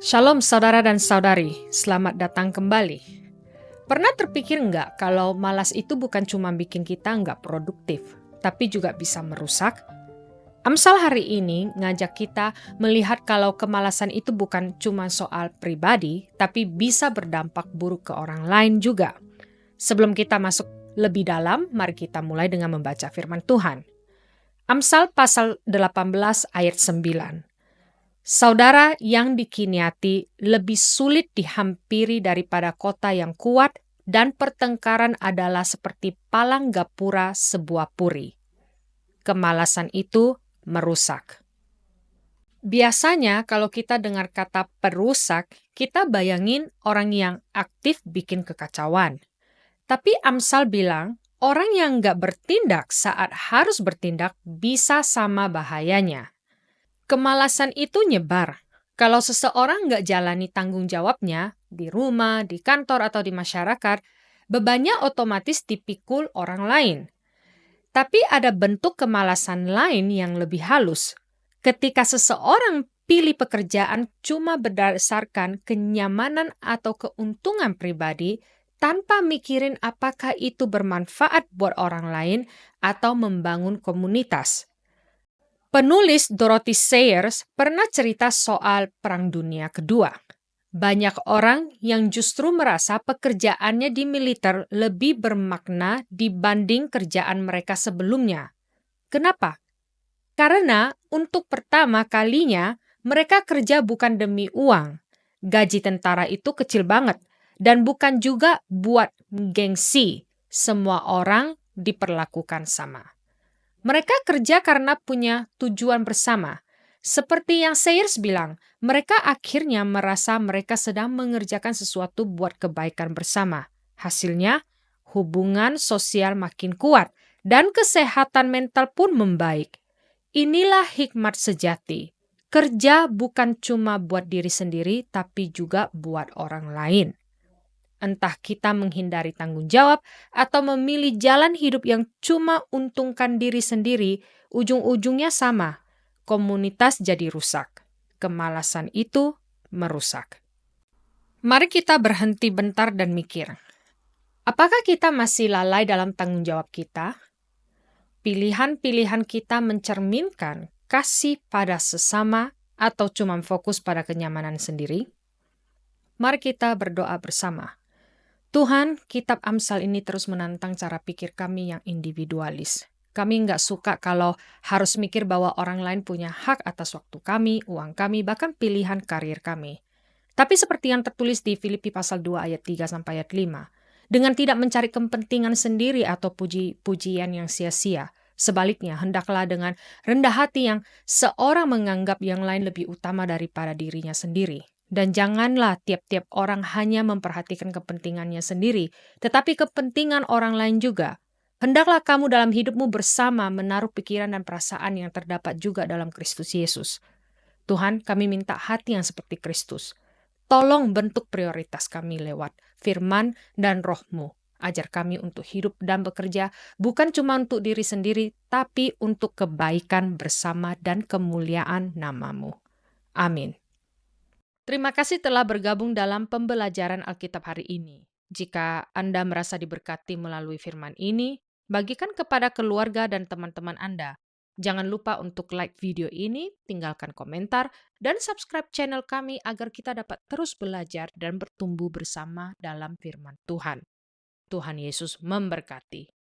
Shalom saudara dan saudari, selamat datang kembali. Pernah terpikir nggak kalau malas itu bukan cuma bikin kita nggak produktif, tapi juga bisa merusak? Amsal hari ini ngajak kita melihat kalau kemalasan itu bukan cuma soal pribadi, tapi bisa berdampak buruk ke orang lain juga. Sebelum kita masuk lebih dalam, mari kita mulai dengan membaca firman Tuhan. Amsal pasal 18 ayat 9. Saudara yang dikiniati lebih sulit dihampiri daripada kota yang kuat, dan pertengkaran adalah seperti palang gapura sebuah puri. Kemalasan itu merusak. Biasanya kalau kita dengar kata perusak, kita bayangin orang yang aktif bikin kekacauan. Tapi Amsal bilang, orang yang nggak bertindak saat harus bertindak bisa sama bahayanya. Kemalasan itu nyebar. Kalau seseorang nggak jalani tanggung jawabnya di rumah, di kantor, atau di masyarakat, bebannya otomatis dipikul orang lain. Tapi ada bentuk kemalasan lain yang lebih halus. Ketika seseorang pilih pekerjaan cuma berdasarkan kenyamanan atau keuntungan pribadi, tanpa mikirin apakah itu bermanfaat buat orang lain atau membangun komunitas. Penulis Dorothy Sayers pernah cerita soal Perang Dunia Kedua. Banyak orang yang justru merasa pekerjaannya di militer lebih bermakna dibanding kerjaan mereka sebelumnya. Kenapa? Karena untuk pertama kalinya mereka kerja bukan demi uang. Gaji tentara itu kecil banget dan bukan juga buat gengsi. Semua orang diperlakukan sama. Mereka kerja karena punya tujuan bersama. Seperti yang Sayers bilang, mereka akhirnya merasa mereka sedang mengerjakan sesuatu buat kebaikan bersama. Hasilnya, hubungan sosial makin kuat dan kesehatan mental pun membaik. Inilah hikmat sejati. Kerja bukan cuma buat diri sendiri, tapi juga buat orang lain. Entah kita menghindari tanggung jawab atau memilih jalan hidup yang cuma untungkan diri sendiri, ujung-ujungnya sama. Komunitas jadi rusak. Kemalasan itu merusak. Mari kita berhenti bentar dan mikir. Apakah kita masih lalai dalam tanggung jawab kita? Pilihan-pilihan kita mencerminkan kasih pada sesama atau cuma fokus pada kenyamanan sendiri? Mari kita berdoa bersama. Tuhan, kitab Amsal ini terus menantang cara pikir kami yang individualis. Kami nggak suka kalau harus mikir bahwa orang lain punya hak atas waktu kami, uang kami, bahkan pilihan karir kami. Tapi seperti yang tertulis di Filipi pasal 2 ayat 3 sampai ayat 5, dengan tidak mencari kepentingan sendiri atau puji-pujian yang sia-sia, sebaliknya hendaklah dengan rendah hati yang seorang menganggap yang lain lebih utama daripada dirinya sendiri. Dan janganlah tiap-tiap orang hanya memperhatikan kepentingannya sendiri, tetapi kepentingan orang lain juga. Hendaklah kamu dalam hidupmu bersama menaruh pikiran dan perasaan yang terdapat juga dalam Kristus Yesus. Tuhan, kami minta hati yang seperti Kristus. Tolong bentuk prioritas kami lewat firman dan roh-Mu. Ajar kami untuk hidup dan bekerja bukan cuma untuk diri sendiri, tapi untuk kebaikan bersama dan kemuliaan nama-Mu. Amin. Terima kasih telah bergabung dalam pembelajaran Alkitab hari ini. Jika Anda merasa diberkati melalui firman ini, bagikan kepada keluarga dan teman-teman Anda. Jangan lupa untuk like video ini, tinggalkan komentar, dan subscribe channel kami agar kita dapat terus belajar dan bertumbuh bersama dalam firman Tuhan. Tuhan Yesus memberkati.